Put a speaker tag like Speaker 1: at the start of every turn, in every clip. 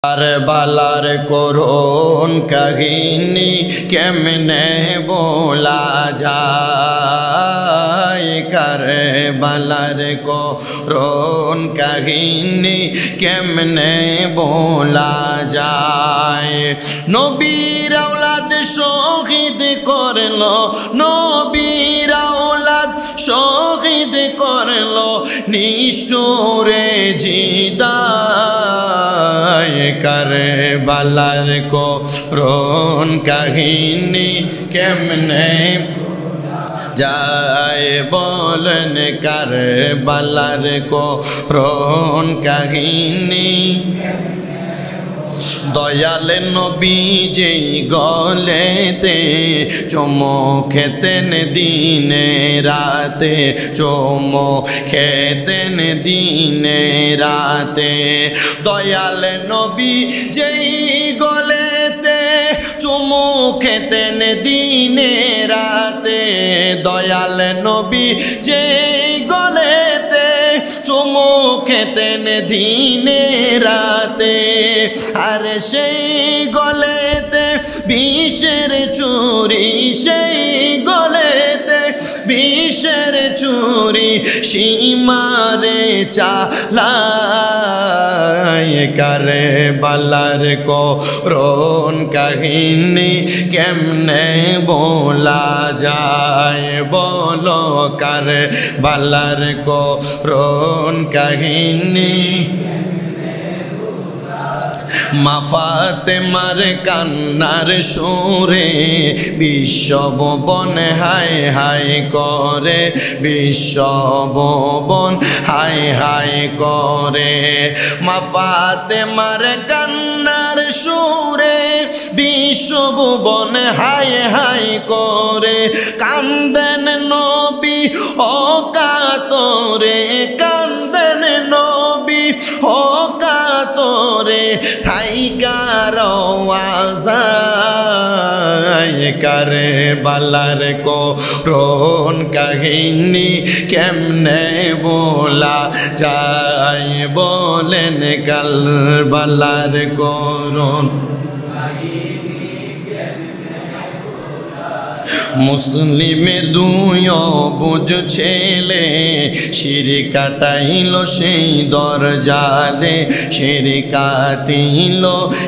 Speaker 1: কারবালার করুণ কাহিনী কেমনে বলা যায়, কারবালার করুণ কাহিনী কেমনে বলা যায়। নবীর আওলাদ শহীদ করলো, নবীর আওলাদ শহীদ করলো নিষ্ঠুরে জিদায়। কারবালার করুণ কাহিনী কেমনে যায় বলেন, কারবালার করুণ কাহিনী। দয়াল নবী যেই গলেতে চুমো খেতেন দিনে রাতে, চুমো খেতেন দিনে রাতে। দয়াল নবী যেই গলেতে চুমো খেতেন দিনে রাতে, দয়াল নবী যেই গলেতে চুমো খেতেন দিনে রাতে। আর সেই গলেতে বিষের চুরি, সেই গলেতে বিষের চুরি সীমারে চালায়। কারবালার করুণ কাহিনী কেমনে বলা যায় বলো, কারবালার করুণ কাহিনী। মা ফাতেমার কান্নার সুরে বিশ্বভুবন হায় হায় করে, বিশ্বভুবন হায় হায় করে। মা ফাতেমার কান্নার সুরে বিশ্বভুবন হায় হায় করে। কান্দেন নবী ও কাতরে, কান্দেন নবী ও কাতরে থাইকার আওয়াজায়। কারবালার করুণ কাহিনী কেমনে বলা যায় বলেন, কারবালার করুণ। মুসলিমের দুই অবুঝ ছেলে শিরি কাটাইল সেই দরজালে, শিরি কাটিল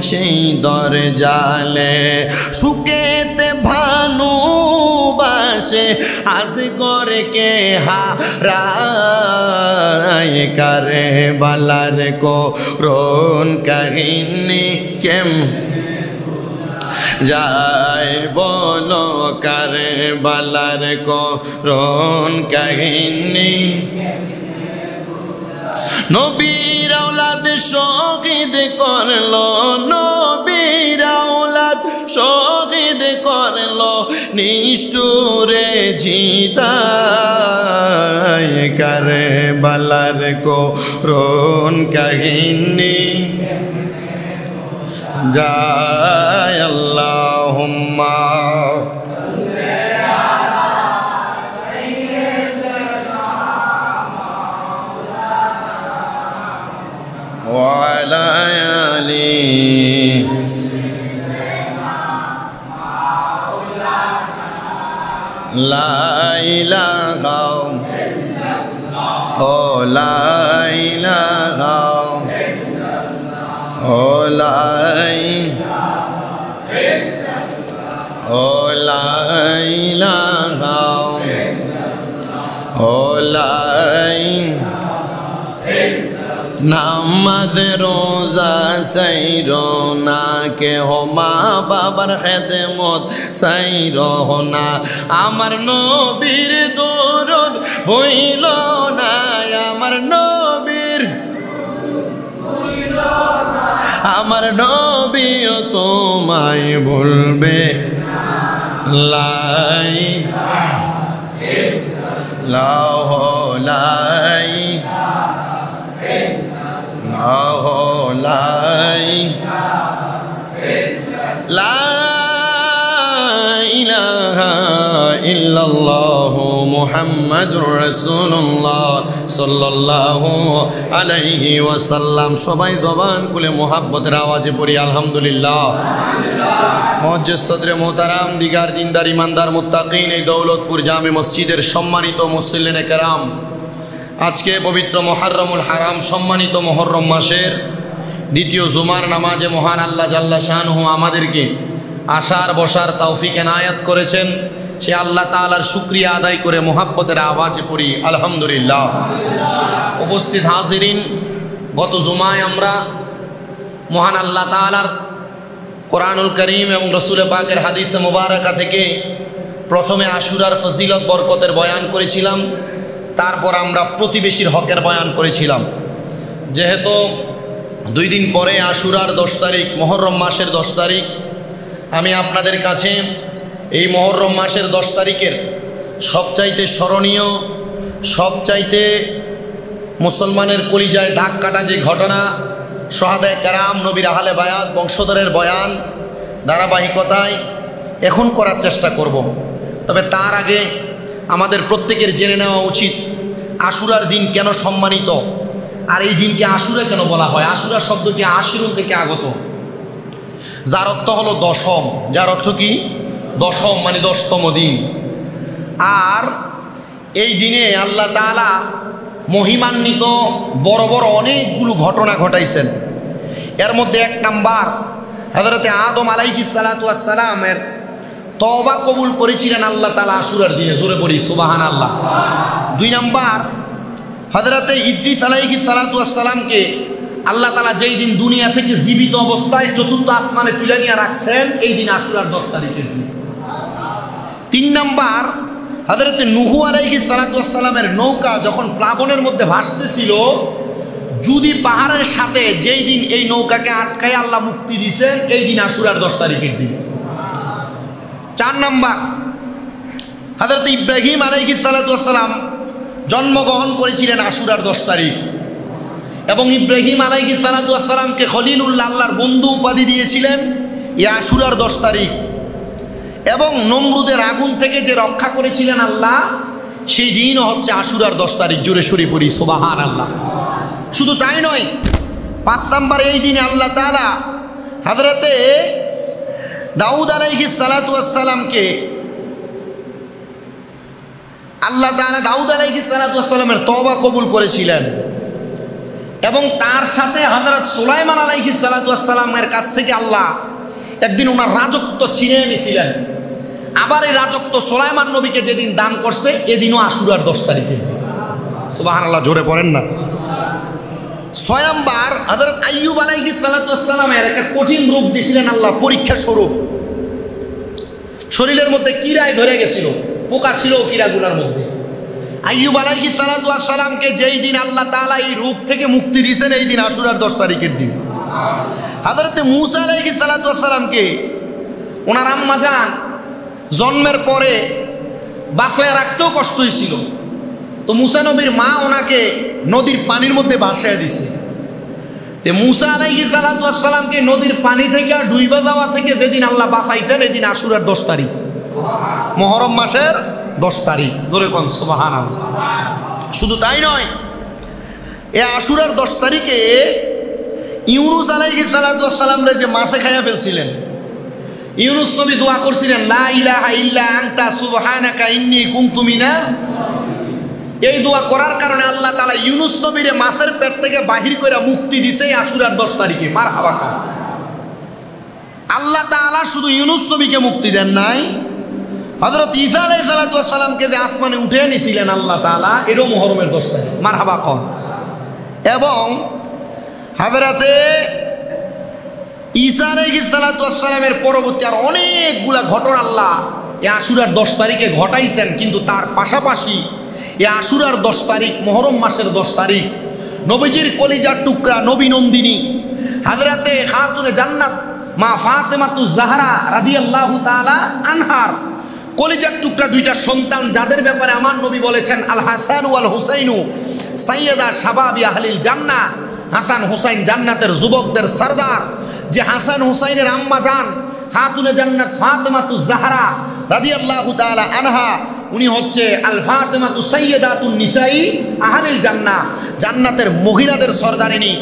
Speaker 1: সেই দরজালে। সুকেতে ভানুবাসে আজ করে কে হারায়। কারবালার করুণ কাহিনী কেমনে যায় বলো, কারবালার করুণ কাহিনী। নবীর আওলাদ শহীদ করলো, নবীর আওলাদ শহীদ করলো নিষ্ঠুরে জিদায়। কারবালার করুণ কাহিনী যায়। আল্লাহুম্মা ওয়া আলা আলি লা ইলাহা ও লা ইলাহা ও লা ইলাহা ও লা নামাজ রোজা সাইরো না, কেহ মা বাবার খেদমত সাইরো না। আমার নবীর দরদ হইল না, আমার নবীর, আমার নবীও তোমায় ভুলবে। লাই লাহ লাই লাহ লাই লা ইলাহা ইল্লাল্লাহু মুহাম্মাদুর রাসূলুল্লাহ সাল্লাল্লাহু আলাইহি ওয়াসাল্লাম। সবাই জবান খুলে মুহাব্বতের আওয়াজে পড়ি আলহামদুলিল্লাহ। মুআজ্জিজ সদরে মোহতারাম, দিগার দিনদার ইমানদার মুত্তাকিন, এই দৌলতপুর জামে মসজিদের সম্মানিত মুসল্লিনে কেরাম, আজকে পবিত্র মুহররমুল হারাম সম্মানিত মুহররম মাসের দ্বিতীয় জুমার নামাজে মহান আল্লাহ জাল্লা শানহু আমাদেরকে আসার বসার তৌফিক এনায়াত করেছেন। সে আল্লাহ তাআলার শুকরিয়া আদায় করে মুহাব্বতের আওয়াজে পড়ি আলহামদুলিল্লাহ। উপস্থিত হাজিরিন, গত জুমায় আমরা মহান আল্লাহ তাআলার কোরআনুল করিম এবং রসুল পাকের হাদিসে মুবারাকা থেকে প্রথমে আশুরার ফজিলত বরকতের বয়ান করেছিলাম, তারপর আমরা প্রতিবেশীর হকের বয়ান করেছিলাম। যেহেতু 2 দিন পরে আশুরার 10 তারিখ, মুহররম মাসের 10 তারিখ, আমি আপনাদের কাছে এই মুহররম মাসের 10 তারিখের সবচাইতে স্মরণীয়, সবচাইতে মুসলমানের কলিজায় দাগ কাটা যে ঘটনা, শহাদায়ে কেরাম, নবীর আহলে বায়াত বংশধরের বয়ান ধারাবাহিকতায় এখন করার চেষ্টা করব। তবে তার আগে আমাদের প্রত্যেকের জেনে নেওয়া উচিত আশুরার দিন কেন সম্মানিত, আর এই দিনকে আশুরা কেন বলা হয়। আশুরা শব্দটি আশিরুন থেকে আগত, যার অর্থ হলো দশম। যার অর্থ কি? দশম, মানে 10তম দিন। আর এই দিনে আল্লাহ তাআলা মহিমান্বিত বড় বড় অনেকগুলো ঘটনা ঘটাইছেন। এর মধ্যে 1 নাম্বার, হযরতে আদম আলাইহিস সালাতু ওয়াস সালামের তওবা কবুল করেছিলেন আল্লাহ তাআলা আশুরার দিনে। জোরে পড়ি সুবহানাল্লাহ। 2 নাম্বার, হযরতে ইদ্রিস আলাইহিস সালাতু ওয়াস সালামকে আল্লাহ তাআলা যেই দিন দুনিয়া থেকে জীবিত অবস্থায় চতুর্থ আসমানে তুলে নিয়ে রাখছেন, এই দিন আশুরার 10 তারিখের দিন। 3 নাম্বার, হযরতে নূহ আলাইহিস সালাতু ওয়াস সালামের নৌকা যখন প্লাবনের মধ্যে ভাসতেছিল, যদি পাহাড়ের সাথে যেই দিন এই নৌকাকে আটকায় আল্লাহ মুক্তি দিয়েছেন, এই দিন আশুরার 10 তারিখের দিন। 4 নাম্বার, হযরতে ইব্রাহিম আলাইহিস সালাতু ওয়াস সালাম জন্মগ্রহণ করেছিলেন আশুরার 10 তারিখ, এবং ইব্রাহিম আলাইহিস সালাতু ওয়াস সালামকে খলিলুল্লাহ, আল্লাহর বন্ধু উপাধি দিয়েছিলেন এই আশুরার 10 তারিখ। এবং নমরুদের আগুন থেকে যে রক্ষা করেছিলেন আল্লাহ, সেই দিনও হচ্ছে আশুরার 10 তারিখ। জোরে সরি পড়ি সুবহানাল্লাহ। শুধু তাই নয়, 5 নাম্বার, এই দিনে আল্লাহ তাআলা হযরতে দাউদ আলাইহিস সালাতু ওয়াস সালামকে আল্লাহ তাআলা দাউদ আলাইহিস সালাতু ওয়াস সালামের তওবা কবুল করেছিলেন, এবং তার সাথে হযরত সুলাইমান আলাইহিস সালাতু ওয়াস সালামের কাছ থেকে আল্লাহ একদিন ওনার রাজত্ব ছিনিয়ে নিয়েছিলেন। আবার এই রাজত্ব সুলাইমান নবীকে যেদিন দান করছে, এদিনও আশুরার 10 তারিখের দিন। সুবহানাল্লাহ, জোরে পড়েন না। 6 নাম্বার, হযরত আইয়ুব আলাইহিস সালাতু ওয়াস সালামের একটা কঠিন রোগ দিয়েছিলেন আল্লাহ পরীক্ষা স্বরূপ। শরীরের মধ্যে কিরায় ধরে গেছিল, পোকা ছিল কিরাগুলোর মধ্যে। আইয়ুব আলাইহিস সালাতু ওয়াস সালামকে যেই দিন আল্লাহ তাআলা এই রোগ থেকে মুক্তি দিয়েছেন, এই দিন আশুরার 10 তারিখের দিন। হযরতে মূসা আলাইহিস সালাতু ওয়াস সালামকে ওনার আম্মা জান জন্মের পরে বাঁচায় রাখতেও কষ্ট হয়েছিল, তো মূসা নবীর মা ওনাকে নদীর পানির মধ্যে ভাসায় দিছে। তো মূসা আলাইহিস সালাতু ওয়াস সালামকে নদীর পানি থেকে ডুইবা যাওয়া থেকে যেদিন আল্লাহ বাঁচাইছেন, এই দিন আশুরার 10 তারিখ, মুহররম মাসের 10 তারিখ। জোরে কোন সুবহানাল্লাহ। শুধু তাই নয়, এই আশুরার 10 তারিখে ইউনুস আলাইহিস সালাতু ওয়াস সালাম রে যে মাছে খাইয়া ফেলছিলেন, ইউনুস নবী দোয়া করছিলেন, লা ইলাহা ইল্লা আনতা সুবহানাকা ইন্নী কুনতু মিনাজ। এই দোয়া করার কারণে আল্লাহ তাআলা ইউনুস নবীরে মাছের পেট থেকে বাহির করে মুক্তি দিছে আশুরার 10 তারিখে। মারহাবা। আল্লাহ তাআলা শুধু ইউনুস নবীকে মুক্তি দেন নাই, হযরত ঈসা আলাইহিস সালাতু ওয়াস সালামকে যে আসমানে উঠিয়ে নিয়েছিলেন আল্লাহ তাআলা, এটাও মুহররমের 10 তারিখ। মারহাবা। এবং হযরতে ঈসা আলাইহিস সালাতু ওয়াস সালামের পরবর্তী আর অনেকগুলা ঘটনা আল্লাহ এই আশুরার 10 তারিখে ঘটাইছেন। কিন্তু তার পাশাপাশি এই আশুরার 10 তারিখ, মুহররম মাসের 10 তারিখ, নবীজির কলিজার টুকরা নবী নন্দিনী হযরতে খাতুনে জান্নাত মা ফাতেমাতুজ জাহরা রাদিয়াল্লাহু তাআলা আনহার কলিজার টুকরা 2টা সন্তান, যাদের ব্যাপারে আমার নবী বলেছেন, আল হাসান ওয়াল হুসাইনু সাইয়্যিদা শাবাবি আহলিল জান্নাহ। হাসান হুসাইন জান্নাতের যুবকদের সরদার। যে হাসান হুসাইনের আম্মা জান খাতুনে জান্নাত ফাতেমাতুজ জাহরা রাদিয়াল্লাহু তাআলা আনহা, উনি হচ্ছে আল ফাতেমাতু সাইয়্যিদাতুন নিসাই আহলিল জান্নাহ, জান্নাতের মহিলাদের সরদারিনী।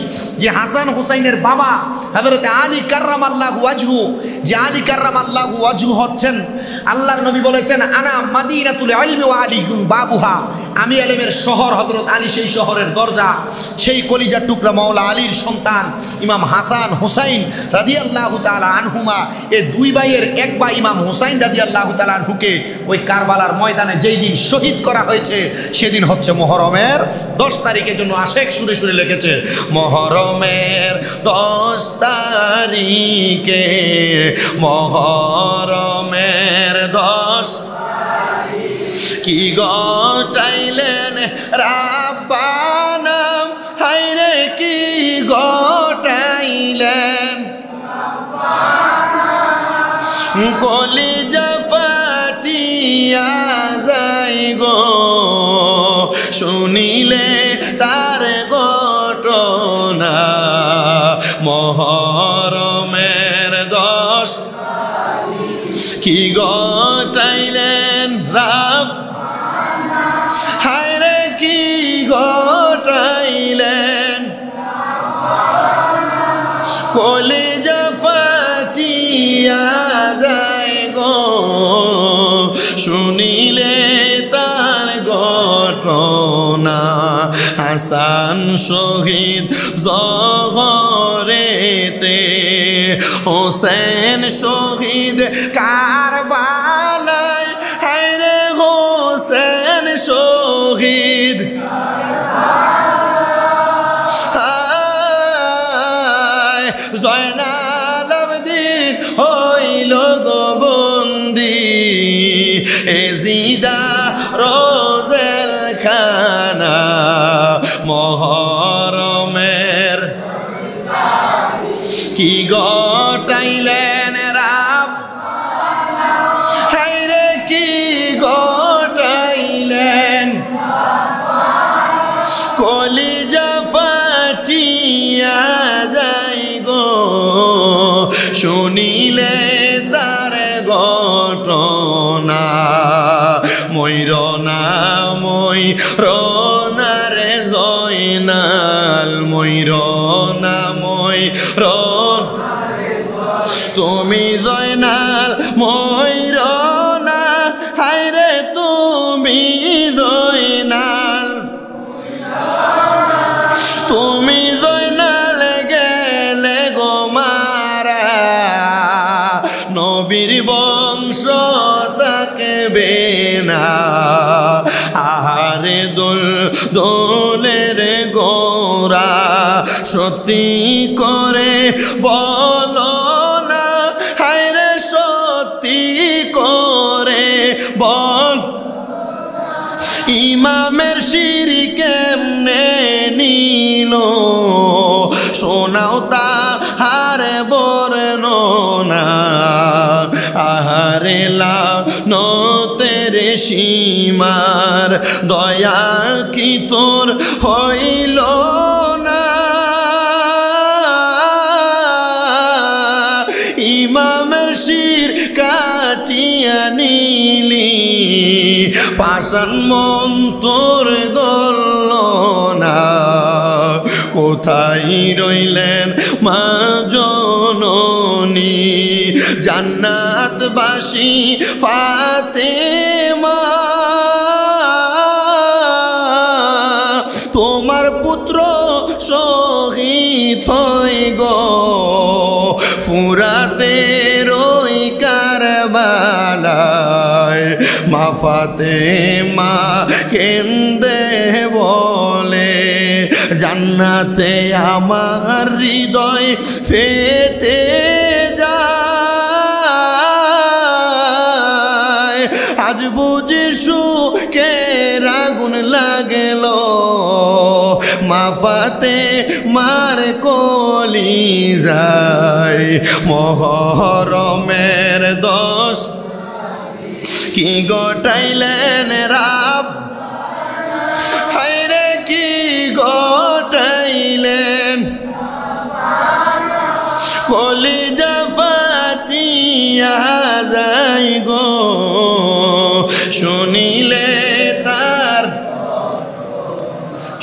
Speaker 1: যে হাসান হুসাইনের বাবা হযরত আলী কাররামাল্লাহু ওয়াজহু, যে আলী কাররামাল্লাহু ওয়াজহু হচ্ছেন, আল্লাহর নবী বলেছেন আনা মাদিনাতুল ইলমি ওয়া আলিয়ুন বাবুহা, আমি ইলমের শহর, হযরত আলী সেই শহরের দরজা। সেই কলিজার টুকরা মাওলা আলীর সন্তান ইমাম হাসান হুসাইন রাদিয়াল্লাহু তাআলা আনহুমা, এই দুই ভাইয়ের এক ভাই ইমাম হুসাইন রাদিয়াল্লাহু তাআলা আনহুকে ওই কারবালার ময়দানে যেই দিন শহীদ করা হয়েছে সেদিন হচ্ছে মুহররমের 10 তারিখের জন্য আশেক সুরে সুরে লিখেছে মুহররমের 10 তারিখে, মুহররমের 10 কি গটাইলেন রাব্বানা, হায়রে কি গটাইলেন কলিজা ফাটিয়া যায় গো, শুনিলে তার ঘটনা। মুহররমের 10 কি গটাইলেন রাব্বানা, হায়রে কি গটাইলেন কলিজা ফাটিয়া যায় গো, শুনিলে তার ঘটনা। হাসান শহীদ জহরেতে, হোসেন শহীদ কারবালায়, হায়রে হোসেন শহীদ জয়নাল আবদিন হইল গো বন্দি, এজিদা রোজেল খানা। মুহররমের কি গটাইলেন রাব্বানা, হায়রে কি গটাইলেন কলিজা ফাটিয়া যায় গো, শুনিলে তার ঘটনা। ময়ূরনা ময়ূরনা রে জয়নাল, ময়ূরনা ময়ূরন তুমি জয়নাল, ময়ূরনা হায়রে তুমি জয়নাল, তুমি জয়নাল গেলে গো মারা, নবীর বংশ থাকবে না। আহারে দোল দোলের গোরা, সত্যি করে বলো না, হায়রে সত্যি করে বল, ইমামের শির কেমনে নিল, শোনাও তাহার বর্ণনা। আহারে লানতের সীমার দয়া কি তোর হইল না, ইমামের শির কাটিয়া নিলি, পাষাণ মন তোর গল না। কোথায় রইলেন মা জননী, জান্নাতবাসী ফাতেমা, তোমার পুত্র শহীদ হই গো, ফুরাতের ওই কারবালায়। মা ফাতেমা কেন্দে বলে, জান্নাতে আমার হৃদয় ফেটে যায়, আজ বুঝি সুখের আগুন লাগল, মা ফাতেমার কলিজায়। মুহররমের 10 কি গটাইলেন রাব্বানা, হায়রে কি গটাইলেন কলিজা ফাটিয়া যায় গো, শুনিলে তার।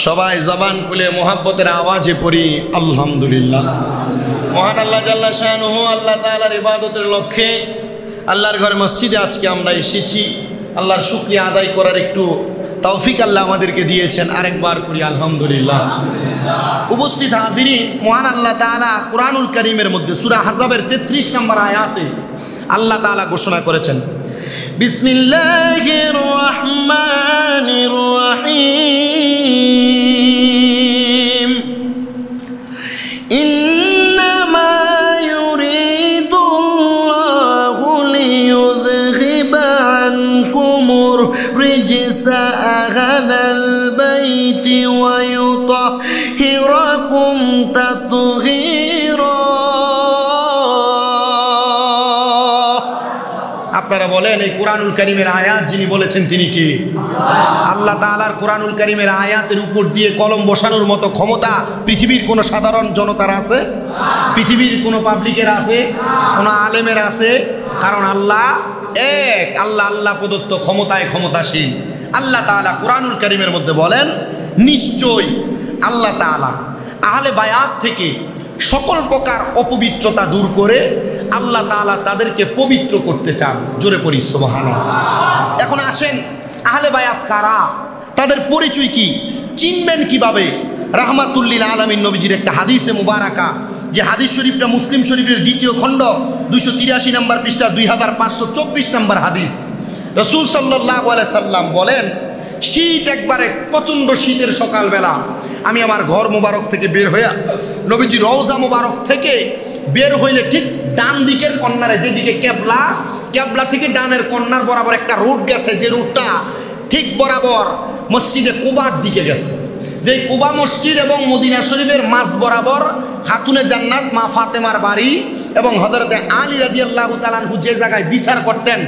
Speaker 1: সবাই জবান খুলে মোহাব্বতের আওয়াজে পড়ি আলহামদুলিল্লাহ। মহান আল্লাহ জাল্লা শানুহু, আল্লাহ তাআলার ইবাদতের লক্ষ্যে আল্লাহর ঘরে মসজিদে আজকে আমরা এসেছি। আল্লাহর শুকরিয়া আদায় করার একটু তৌফিক আল্লাহ আমাদেরকে দিয়েছেন, আরেকবার করি আলহামদুলিল্লাহ। উপস্থিত হাজিরিন, মহান আল্লাহ তাআলা কুরআনুল কারীমের মধ্যে সূরা আহজাবের 33 নম্বর আয়াতে আল্লাহ তাআলা ঘোষণা করেছেন, বিসমিল্লাহির রহমানির রহিম, ইন্নামা ইউরিদুল্লাহু লিইয়ুযহিবা আনকুমুর রিজসা আহলাল বাইতি ওয়া ইউতাহহিরাকুম তাতহীরা। আপনারা বলেন, এই কুরআনুল কারীমের আয়াত যিনি বলেছেন তিনি কি? আল্লাহ তাআলার কুরআনুল কারীমের আয়াতের উপর দিয়ে কলম বসানোর মতো ক্ষমতা পৃথিবীর কোনো সাধারণ জনতার আছে? পৃথিবীর কোনো পাবলিকের আছে? কোনো আলেমের আছে? কারণ আল্লাহ এক, আল্লাহ আল্লাহ প্রদত্ত ক্ষমতায় ক্ষমতাশীল। আল্লাহ তাআলা কুরআনুল কারীমের মধ্যে বলেন, নিশ্চয়ই আল্লাহ তাআলা আহলে বায়াত থেকে সকল প্রকার অপবিত্রতা দূর করে আল্লাহ তাআলা তাদেরকে পবিত্র করতে চান। জোরে পড়ি সুবহানাল্লাহ। এখন আসেন, আহলে বায়াত কারা, তাদের পরিচয় কি, চিনবেন কিভাবে? রাহমাতুল লিল আলামিন নবীজির একটা হাদিসে মুবারাকা, যে হাদিস শরীফটা মুসলিম শরীফের 2য় খণ্ড 283 নম্বর পৃষ্ঠা 2524 নম্বর হাদিস। রাসূল সাল্লাল্লাহু আলাইহি সাল্লাম বলেন, শীত একবারে প্রচণ্ড শীতের সকালবেলা আমি আমার ঘর মোবারক থেকে বের হইয়া নবীজি রওজা মোবারক থেকে বের হইলে ঠিক ডান দিকের কর্নারে, যেদিকে কেবলা, কেবলা থেকে ডানের কর্নার বরাবর একটা রুট গেছে, যে রুটটা ঠিক বরাবর মসজিদে কুবার দিকে গেছে। যে কুবা মসজিদ এবং মদিনা শরীফের মাঝ বরাবর খাতুনে জান্নাত মা ফাতেমার বাড়ি এবং হযরতে আলী রাদিয়াল্লাহু তাআলা আনহু যে জায়গায় বিচার করতেন,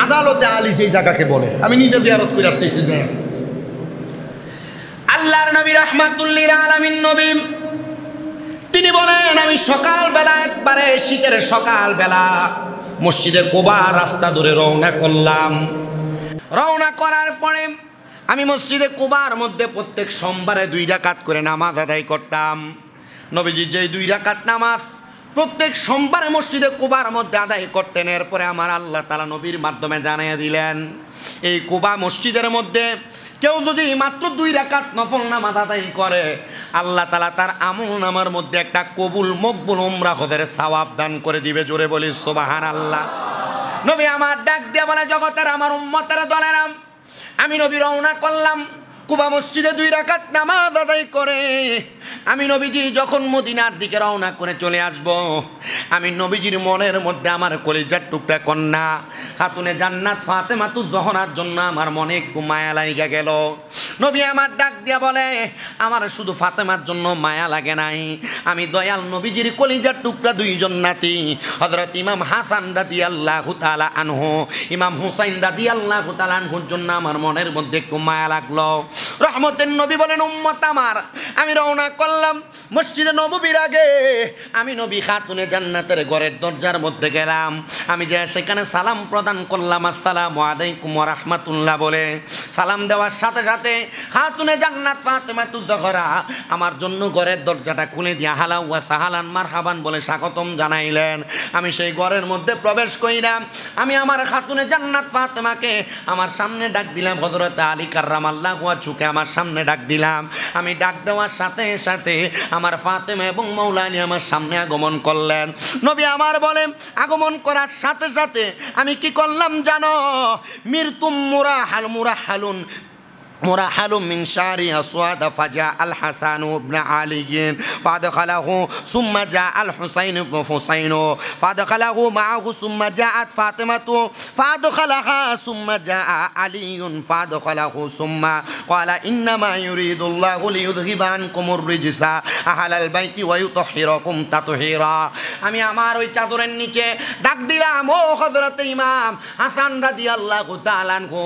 Speaker 1: আদালতে আলী যেই জায়গাকে বলে, আমি নিজে জিয়ারত করে আসছি সেই জায়গা। আল্লাহর নবী রাহমাতুল লিল আলামিন নবী তিনি বলেন, আমি সকালবেলা একবারে শীতের সকালবেলা মসজিদে কুবা রাস্তা ধরে রওনা করলাম। রওনা করার পরে আমি মসজিদে কুবার মধ্যে প্রত্যেক সোমবারে 2 রাকাত করে নামাজ আদায় করতাম। নবীজি যেই 2 রাকাত নামাজ প্রত্যেক সোমবারে মসজিদে কুবার মধ্যে আদায় করতেন, এরপরে আমার আল্লাহ তাআলা নবীর মাধ্যমে জানিয়ে দিলেন, এই কুবা মসজিদের মধ্যে কেউ যদি মাত্র 2 রাকাত নফল নামাজ আদায় করে, আল্লাহ তাআলা তার আমল নামার মধ্যে একটা কবুল মকবুল উমরা হজের সওয়াব দান করে দিবে। জোরে বলি সুবহানাল্লাহ। নবী আমার ডাক দিয়ে বলে, জগতের আমার উম্মতের দলেরা, আমি নবী রওনা করলাম কুবা মসজিদে 2 রাকাত নামাজ আদায় করে আমি নবীজি যখন মদিনার দিকে রওনা করে চলে আসব, আমি নবীজির মনের মধ্যে আমার কলিজার টুকরা কন্যা খাতুনে জান্নাত ফাতেমাতুজ জহরার জন্য আমার মনে একটু মায়া লাগা গেল। নবী আমার ডাক দিয়া বলে, আমার শুধু ফাতেমার জন্য মায়া লাগে নাই, আমি দয়াল নবীজির কলিজার টুকরা 2 জন নাতি হযরত ইমাম হাসান রাদিয়াল্লাহু তাআলা আনহু, ইমাম হুসাইন রাদিয়াল্লাহু তাআলা আনহুর জন্য আমার মনের মধ্যে একটু মায়া লাগলো। রহমতের নবী বলেন, উম্মত আমার, আমি রওনা করলাম মসজিদে নববীর আগে আমি নবী খাতুনে জান্নাতের ঘরের দরজার মধ্যে গেলাম। আমি যে সেখানে সালাম প্রদান করলাম, আসসালামু আলাইকুম ওয়া রাহমাতুল্লাহ বলে। সালাম দেওয়ার সাথে সাথে খাতুনে জান্নাত ফাতেমাতুজ জহরা আমার জন্য ঘরের দরজাটা খুলে দিয়া হালা ওয়া সাহালান মারহাবান বলে স্বাগতম জানাইলেন। আমি সেই ঘরের মধ্যে প্রবেশ কইলাম। আমি আমার খাতুনে জান্নাত ফাতেমাকে আমার সামনে ডাক দিলাম, হযরত আলী কাররামাল্লাহু ওয়াজহুকে আমার সামনে ডাক দিলাম। আমি ডাক দেওয়ার সাথে সাথে আমার ফাতেমা এবং মৌলা আলী আমার সামনে আগমন করলেন। নবী আমার বলে, আগমন করার সাথে সাথে আমি কি করলাম জানো? মিরতুম মুরাহালুন مرحل من شعر أسود فجاء الحسن بن علي فدخله ثم جاء الحسين بن حسين فدخله معه ثم جاءت فاطمة فدخلها ثم جاء علي فدخله ثم قال إنما يريد الله ليذهب عنكم الرجس أهل البيت ويطهركم تطهيرا। আমি আমার ওই চাদরের নিচে ডাক দিলাম, ও হযরত ইমাম হাসান রাদিয়াল্লাহু তাআলা আনহু,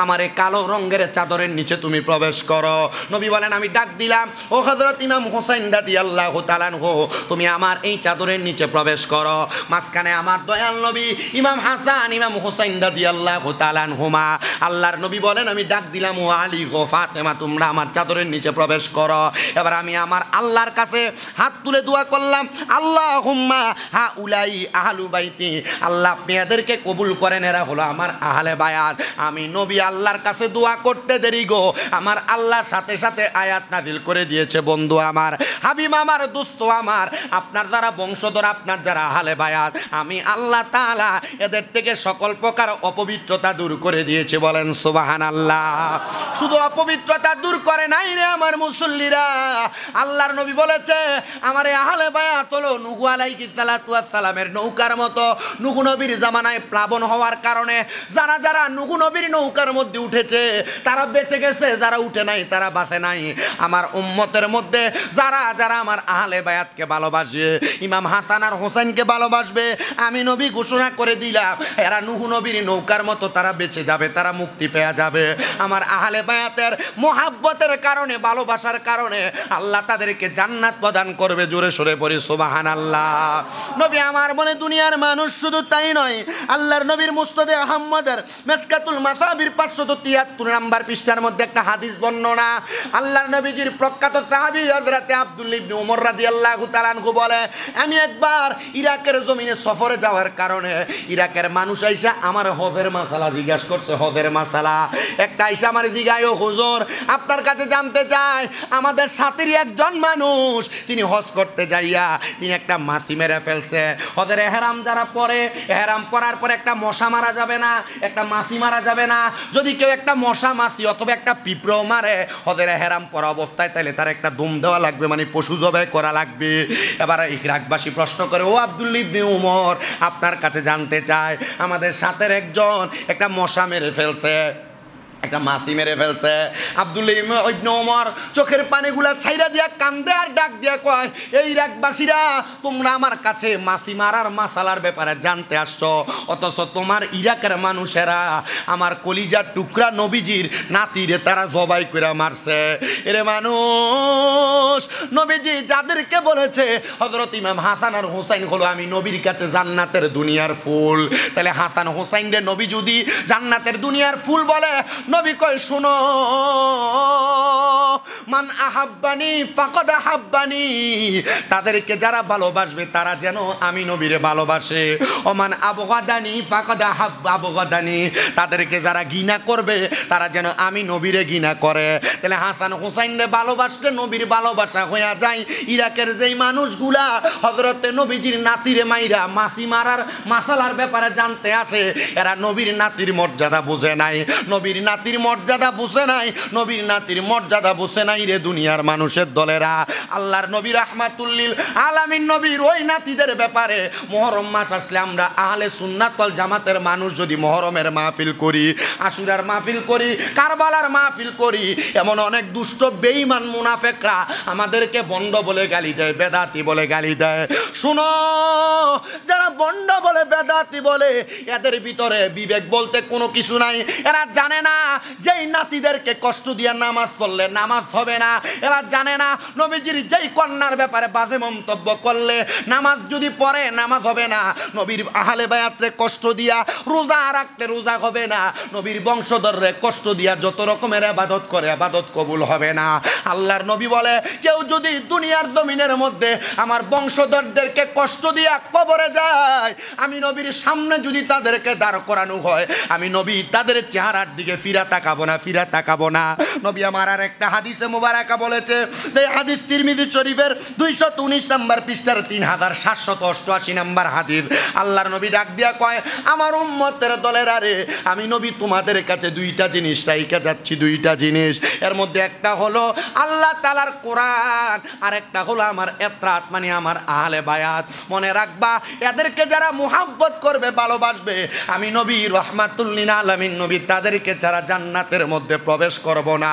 Speaker 1: আমার এই কালো রঙের চাদরের নিচে তুমি প্রবেশ করো। নবী বলেন আমি ডাক দিলাম, ও হযরত ইমাম হোসেন রাদিয়াল্লাহু তাআলা আনহু, তুমি আমার এই চাদরের নিচে প্রবেশ করো। মাঝখানে আমার দয়াল নবী ইমাম হাসান ইমাম হোসেন রাদিয়াল্লাহু তাআলা আনহুমা। আল্লাহর নবী বলেন আমি ডাক দিলাম, ও আলী গো ফাতেমা, তোমরা আমার চাদরের নিচে প্রবেশ করো। এবার আমি আমার আল্লাহর কাছে হাত তুলে দোয়া করলাম, আল্লাহুম্মা হাউলাই আহলু বাইতি, আল্লাহ আপনি এদেরকে কবুল করেন, এরা হলো আমার আহলে বায়াত। আমি নবী আল্লাহর কাছে দোয়া করতে দেরি গো, আমার আল্লাহর সাথে সাথে আয়াত নাযিল করে দিয়েছে। বন্ধু আমার, হাবিব আমার, দোস্ত আমার, আপনার যারা বংশধর, আপনার যারা আহলে বায়াত, আমি আল্লাহ তাআলা এদের থেকে সকল প্রকার অপবিত্রতা দূর করে দিয়েছে। বলেন সুবহানাল্লাহ। শুধু অপবিত্রতা দূর করে নাই রে আমার মুসল্লিরা, আল্লাহর নবী বলেছে আমার আহলে বায়াত হলো নূহ আলাইহিস সালাতু ওয়াস সালামের নৌকার মতো। নূহ নবীর জামানায় প্লাবন হওয়ার কারণে যারা যারা নূহ নবীর নৌকার মধ্যে উঠেছে তারা বেঁচে গেছে, যারা উঠে নাই তারা বাঁচে নাই। আমার উম্মতের মধ্যে যারা যারা আমার আহলে বায়াতকে ভালোবাসবে, ইমাম হাসান আর হোসেনকে ভালোবাসবে, আমি নবী ঘোষণা করে দিলাম এরা নূহ নবীর নৌকার মতো তারা বেঁচে যাবে, তারা মুক্তি পেয়ে যাবে। আমার আহলে বায়াতের মোহাব্বতের কারণে, ভালোবাসার কারণে আল্লাহ তাদেরকে জান্নাত প্রদান করবে। জোরে সরে পড়ি সুবহানাল্লাহ। নবী আমার মনে দুনিয়ার মানুষ শুধু তাই নয়, আল্লাহর নবীর মুসনাদে আহমদের মিশকাতুল মাসাবির 573 নম্বর পৃষ্ঠার মধ্যে একটা হাদিস বর্ণনা। আল্লাহর নবীজির প্রখ্যাত সাহাবী হযরত আব্দুল্লাহ ইবনে ওমর রাদিয়াল্লাহু তাআলা আনহু বলে, আমি একবার ইরাকের জমিনে সফরে যাওয়ার কারণে ইরাকের মানুষ আইসা আমার হজের মাসালা জিজ্ঞাসা করছে। হজের মাসালা একটা আইসা আমার জিগায়, ও হুজুর আপনার কাছে জানতে চাই, আমাদের সাথেরই একজন মানুষ তিনি হজ করতে যাইয়া তিনি একটা মাছি মেরে ফেলছে। হজের এহরাম যারা পরে, এহরাম পরার পরে একটা মশা মারা যাবে না, একটা মাছি মারা যাবে না। যদি কেউ একটা মশা, মাছি অথবা একটা পিঁপড়ো মারে হজের এহরাম পরা অবস্থায়, তাহলে তার একটা দুম দেওয়া লাগবে, মানে পশু জবাই করা লাগবে। এবার ইরাকবাসী প্রশ্ন করে, ও আব্দুল্লাহ ইবনে ওমর আপনার কাছে জানতে চায়, আমাদের সাথের একজন একটা মশা মেরে ফেলছে, একটা মাছি মেরে ফেলছে। আব্দুল্লাহ ইবনে ওমর চোখের পানিগুলা ছাইরা দিয়া কান্দে আর ডাক দিয়া কয়, এই ইরাকবাসীরা তোমরা আমার কাছে মাছি মারার মাসালার ব্যাপারে জানতে আসছো, অথচ তোমার ইরাকের মানুষেরা আমার কলিজার টুকরা নবীজির নাতিরে তারা জবাই করে মারছে। এরে মানুষ, নবীজি যাদেরকে বলেছে হযরত ইমাম হাসান আর হোসেন হলো আমি নবীর কাছে জান্নাতের দুনিয়ার ফুল, তাহলে হাসান হোসেন রে নবী যদি জান্নাতের দুনিয়ার ফুল বলে, নবী কয় শুনো, মান আহাব্বানি ফাকাদ আহাব্বানি, তাদেরকে যারা ভালোবাসবে তারা যেন আমি নবীরে ভালোবাসে। ওমান আবগাদানি ফাকাদ আবগাদানি, তাদেরকে যারা ঘৃণা করবে তারা যেন আমি নবীরে ঘৃণা করে। তাহলে হাসান হোসেনরে ভালোবাসলে নবীর ভালোবাসা হইয়া যায়। ইরাকের যেই মানুষগুলা হযরতে নবীজির নাতিরে মাইরা মাছি মারার মাসালার ব্যাপারে জানতে আসে, এরা নবীর নাতির মর্যাদা বুঝে নাই, নবীর নাতির মর্যাদা বুঝে নাই, নবীর নাতির মর্যাদা বুঝে নাই রে দুনিয়ার মানুষের দলেরা। আল্লাহর নবী রাহমাতুল লিল আলামিন নবীর ওই নাতিদের ব্যাপারে মুহররম মাস আসলে আমরা আহলে সুন্নাত ওয়াল জামাতের মানুষ যদি মুহররমের মাহফিল করি, আশুরার মাহফিল করি, কারবালার মাহফিল করি, এমন অনেক দুষ্ট বেঈমান মুনাফিকরা আমাদেরকে বন্ড বলে গালি দেয়, বেদাতি বলে গালি দেয়। শুনো, যারা বন্ড বলে বেদাতি বলে এদের ভিতরে বিবেক বলতে কোনো কিছু নাই। এরা জানে না যেই নাতিদেরকে কষ্ট দিয়া নামাজ পড়লে নামাজ হবে না। এরা জানে না নবীজির যেই কন্যার ব্যাপারে বাজে মন্তব্য করলে নামাজ যদি পড়ে নামাজ হবে না। নবীর আহলে বায়াতরে কষ্ট দিয়া রোজা রাখলে রোজা হবে না। নবীর বংশধররে কষ্ট দিয়া যত রকমের ইবাদত করে ইবাদত কবুল হবে না। আল্লাহর নবী বলে, কেউ যদি দুনিয়ার জমিনের মধ্যে আমার বংশধরদেরকে কষ্ট দিয়া কবরে যায়, আমি নবীর সামনে যদি তাদেরকে দাঁড় করানো হয়, আমি নবী তাদের চেহারার দিকে ফিরা তাকাবো না, ফিরা তাকাবো না। নবী আমার আর একটা হাদিসে মুবারাকা বলেছে, এই হাদিস তিরমিজি শরীফের 219 নম্বর পৃষ্ঠার 3788 নম্বর হাদিস। আল্লাহর নবী ডাক দিয়া কয়, আমার উম্মতের দলের আরে আমি নবী তোমাদের কাছে দুইটা জিনিস রাইখা যাচ্ছি, দুইটা জিনিস। এর মধ্যে একটা হলো আল্লাহ তাআলার কোরআন, আর একটা হলো আমার ইতরাত মানে আমার আহলে বায়াত। মনে রাখবা, এদেরকে যারা মুহাব্বত করবে ভালোবাসবে আমি নবী রাহমাতুল লিল আলামিন নবী তাদেরকে যারা জান্নাতের মধ্যে প্রবেশ করব না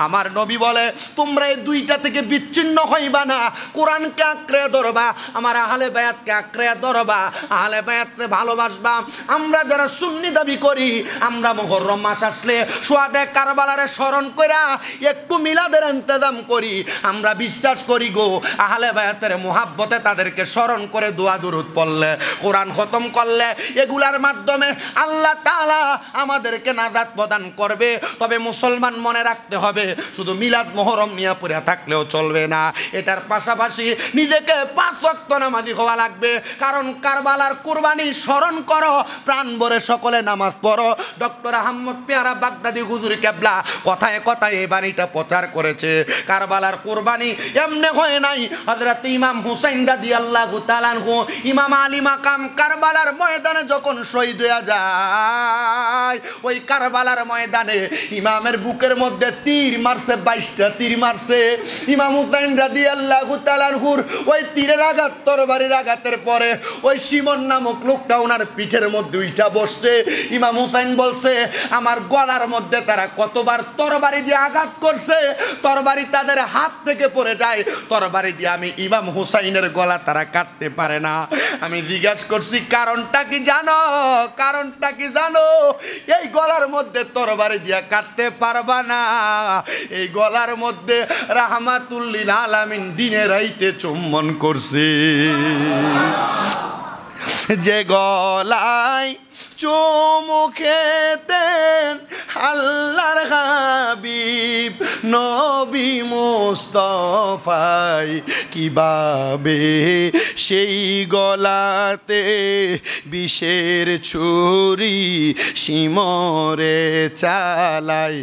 Speaker 1: আমার নবী বলে তোমরা এই দুইটা থেকে বিচ্ছিন্ন হইবা না কোরআনকে আঁকড়ে ধরবা আমার আহলে বায়াতকে আঁকড়ে ধরবা আহলে বায়াতকে ভালোবাসবা আমরা যারা সুন্নি দাবি করি আমরা মুহররম মাস আসলে শুহাদায়ে কারবালারে স্মরণ কইরা একটু মিলাদের ইন্তজাম করি আমরা বিশ্বাস করি গো আহলে বায়াতের মুহাব্বতে তাদেরকে স্মরণ করে দোয়া দুরূদ পড়লে কোরআন খতম করলে এগুলার মাধ্যমে আল্লাহ তাআলা আমাদেরকে নাজাত প্রদান করবে তবে মুসলমান মনে রাখতে হবে শুধু মিলাদ মুহররম নিয়ে পড়ে থাকলেও চলবে না এটার পাশাপাশি নিজেকে 5 ওয়াক্ত নামাজি হওয়া লাগবে কারণ কারবালার কুরবানি স্মরণ করো প্রাণ ভরে সকলে নামাজ পড়ো ডক্টর আহমদ পেয়ারা বাগদাদি হুজুর কেবলা কথায় কথায় এই বাণীটা প্রচার করেছে কারবালার কুরবানি এমনি হয় নাই হযরত ইমাম হুসাইন রাদিয়াল্লাহু তাআলা আনহু ইমাম আলী মাকাম কারবালার ময়দানে যখন শহীদ হয়ে যায় ওই কারবালার ময়দানে ইমামের বুকের মধ্যে তীর মারছে 22টা তীর মারছে ইমাম হুসাইন রাদিয়াল্লাহু তাআলা আনহুর ওই তীরের আঘাত তরবারির আঘাতের পরে ওই শিমন নামক লোকটা ওনার পিঠের মধ্যে উইঠা বসছে ইমাম হুসাইন বলছে আমার গলার মধ্যে তারা কতবার তরবারি দিয়ে আঘাত করছে তরবারি তাদের হাত থেকে পড়ে যায় তরবারি দিয়ে আমি ইমাম হুসাইনের গলা তারা কাটতে পারে না আমি জিজ্ঞাসা করছি কারণটা কি জানো এই গলার মধ্যে তরবারি দিয়ে কাটতে পারবা না এই গলার মধ্যে রাহমাতুল লিল আলামিন দিনে রাইতে চুম্বন করছে যে গলায় চুমু খেতেন আল্লাহর হাবিব নবী মুস্তাফাই কিভাবে সেই গলাতে বিষের ছুরি শিমরে চালাই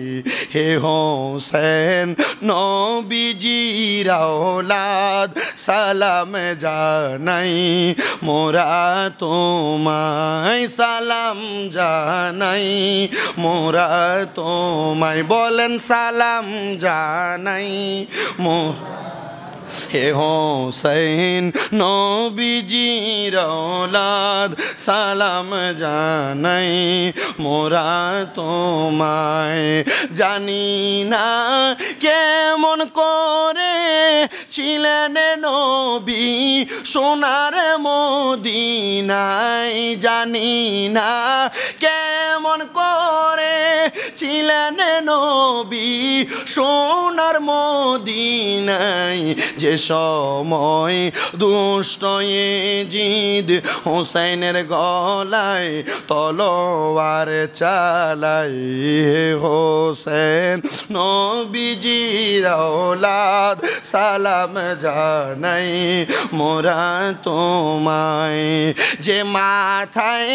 Speaker 1: হে হোসেন নবীজির আওলাদ সালাম জানাই মোরা তোমায় সালাম জানাই মোরা তোমায় বলেন সালাম জানাই হে হোসেন নবীজির আওলাদ সালাম জানাই মোরা তোমায় জানি না কেমন করে ছিলেন নবী সোনার মদিনায় জানি না কেমন করে ছিলেন নবী সোনার মদিনায় যে সময় দুষ্ট ইজিদ হোসেনের গলায় তলোয়ার চালাই হোসেন নবীজির আওলাদ সালাম জানাই মোরা তোমায় যে মাথায়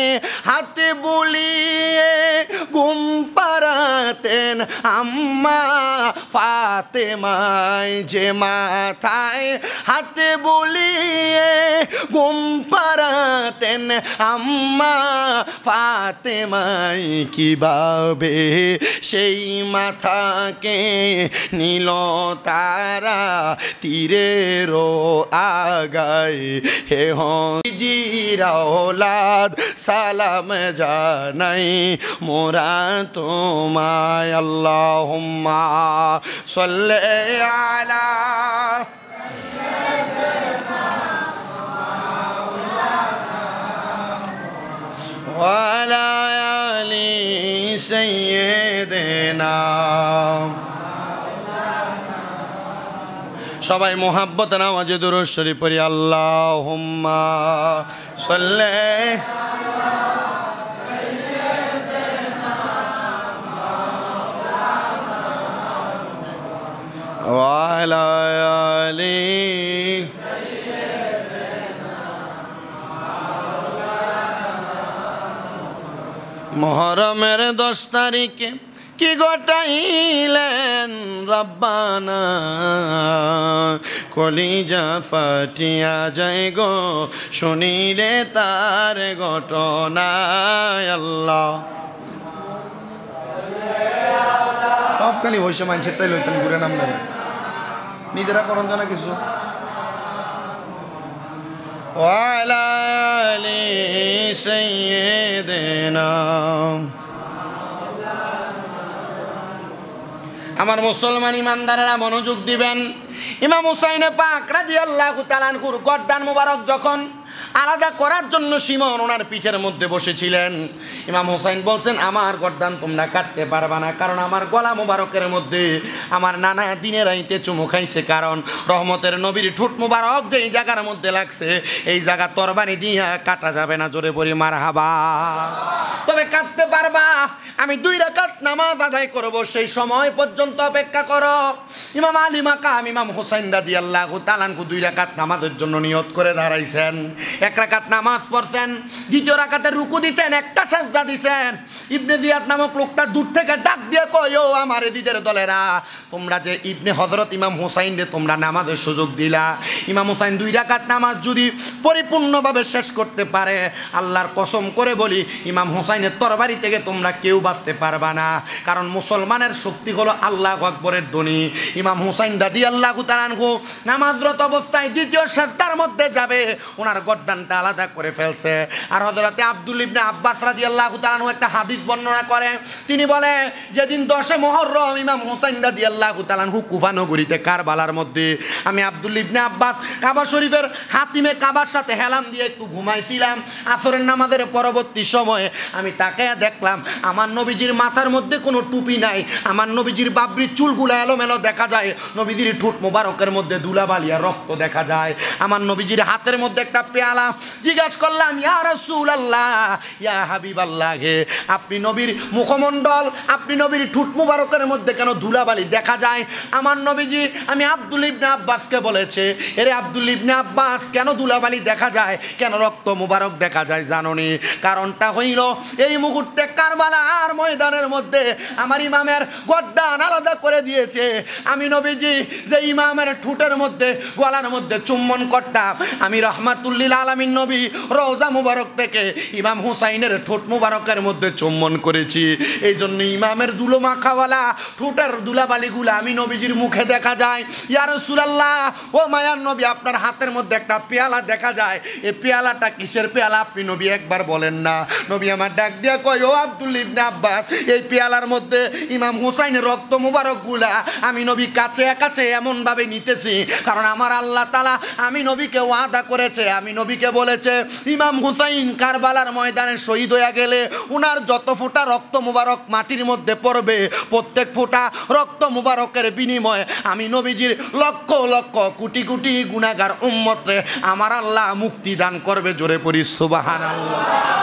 Speaker 1: হাতে বুলিয়ে ঘুম পাড়াতেন আম্মা ফাতেমায় যে মাথায় হাতে বুলিয়ে ঘুম পাড়াতেন আম্মা ফাতেমায় কিভাবে সেই মাথাকে নীল তারা তীরেরও আগায় হে হজির আওলাদ সালাম জানাই মোরা তোমায় আল্লাহুম্মা সাল্লি আলা ওয়ালা আলি সাইয়্যিদিনা সবাই মোহাব্বতের আওয়াজে দুরূদ শরীফ পড়ি আল্লাহুম্মা সাল্লি ওয়ালা আলি মুহররমের 10 তারিখে কি ঘটাইলেন রব্বানা কলিজা ফাটিয়া যায় গো শুনিলে তার ঘটনা আল্লাহ সব খালি হইছে মানুষের তাই লইতেন ঘুরে নাম নেই নিজেরা করন জানা কিছু ওয়ালা আলি سيدنا আমার মুসলমান ইমানদারেরা মনোযোগ দিবেন। ইমাম হুসাইন পাক রাদিয়াল্লাহু তাআলা আনহুর গর্দান মুবারক যখন আলাদা করার জন্য শিমন ওনার পিঠের মধ্যে বসেছিলেন, ইমাম হুসাইন বলছেন আমার গর্দান তোমরা কাটতে পারবা না, কারণ আমার গলা মুবারকের মধ্যে আমার নানা দিনের রাইতে চুমু খাইছে, কারণ রহমতের নবীর ঠোঁট মুবারক যেই জায়গার মধ্যে লাগছে এই জায়গা তরবারি দিয়ে কাটা যাবে না। জোরে পড়ি মারহাবা। তবে কাটতে পারবা, আমি 2 রাকাত নামাজ আদায় করব, সেই সময় পর্যন্ত অপেক্ষা করো। ইমাম আলী মাকাম ইমাম হুসাইন রাদিয়াল্লাহু তাআলা আনহু 2 রাকাত নামাজের জন্য নিয়ত করে দাঁড়াইছেন। 1 রাকাত নামাজ পড়ছেন, 2য় রাকাতে রুকু দিতেন, একটা সাজদা দিছেন। ইবনে জিয়াদ নামক লোকটা দূর থেকে ডাক দিয়ে কয়, ও আমার এজিদের দলেরা, তোমরা যে ইবনে হযরত ইমাম হুসাইন রে তোমরা নামাজের সুযোগ দিলা, ইমাম হুসাইন 2 রাকাত নামাজ যদি পরিপূর্ণভাবে শেষ করতে পারে, আল্লাহর কসম করে বলি ইমাম হুসাইনের তরবারি থেকে তোমরা কেউ বাঁচতে পারবা না, কারণ মুসলমানের শক্তি হলো আল্লাহু আকবরের ধ্বনি। ইমাম হুসাইন রাদিয়াল্লাহু তাআলা আনহু নামাজরত অবস্থায় 2য় সাজদার মধ্যে যাবে, ওনার গর্দানটা আলাদা করে ফেলছে। আর হযরতে আব্দুল ইবনে আব্বাস রাদিয়াল্লাহু তাআলা আনহু একটা হাদিস বর্ণনা করে, তিনি বলে যেদিন 10 মুহররম ইমাম হুসাইন রাদিয়াল্লাহু তাআলা আনহু কুফা নগরীতে কারবালার মধ্যে, আমি আব্দুল ইবনে আব্বাস কাবা শরীফের হাতিমে কাবার সাথে হেলাম দিয়ে একটু ঘুমাইছিলাম। আসরের নামাজের পরবর্তী সময়ে আমি তাকায়া দেখলাম আমার নবীজির মাথার মধ্যে কোনো টুপি নাই, আমার নবীজির বাবরির চুলগুলো এলোমেলো দেখা যায়, নবীজির ঠোঁট মোবারকের মধ্যে ধুলাবালি আর রক্ত দেখা যায়, আমার নবীজির হাতের মধ্যে একটা পেয়ালা। জিজ্ঞাসা করলাম, ইয়া রাসূলুল্লাহ, ইয়া হাবিবাল্লাহ, হে আপনি নবীর মুখমণ্ডল, আপনি নবীর ঠোঁট মোবারকের মধ্যে কেন ধুলাবালি দেখা যায়? আমার নবীজি আমি আব্দুল ইবনে আব্বাসকে বলেছে, এরে আব্দুল ইবনে আব্বাস, কেন ধুলাবালি দেখা যায়, কেন রক্ত মোবারক দেখা যায় জানোনি? কারণটা হইল এই মুহূর্তে কারবালার ময়দানের মধ্যে আমার ইমামের গর্দান আলাদা করে দিয়েছে। আমি নবীজি যে ইমামের ঠোঁটের মধ্যে গলার মধ্যে চুম্বন করতাম, আমি রহমাতুল লিল আলামিন নবী রওজা মুবারক থেকে ইমাম হুসাইনের ঠোঁট মুবারকের মধ্যে চুম্বন করেছি। এই জন্য ইমামের দুলো মাখাওয়ালা ঠোঁটের দুলাবালিগুলা আমি নবীজির মুখে দেখা যায়। ইয়া রাসূলুল্লাহ, ও মায়ার নবী, আপনার হাতের মধ্যে একটা পেয়ালা দেখা যায়, এই পেয়ালাটা কিসের পেয়ালা আপনি নবী একবার বলেন না? নবী আমার ডাক দিয়া কয়, ও আব্দুল ইবনে আব্বাস, এই পেয়ালার মধ্যে ইমাম হুসাইনের রক্ত মুবারকগুলা আমি নবী কাছে কাছে এমনভাবে নিতেছি, কারণ আমার আল্লাহ তাআলা আমি নবীকে ওয়াদা করেছে, আমি নবীকে বলেছে ইমাম হুসাইন কারবালার ময়দানে শহীদ হয়ে গেলে উনার যত ফোঁটা রক্ত মুবারক মাটির মধ্যে পড়বে, প্রত্যেক ফোঁটা রক্ত মুবারকের বিনিময়ে আমি নবীজির লক্ষ লক্ষ কোটি কোটি গুনাহগার উম্মতরে আমার আল্লাহ মুক্তি দান করবে। জোরে পড়ি সুবহানাল্লাহ।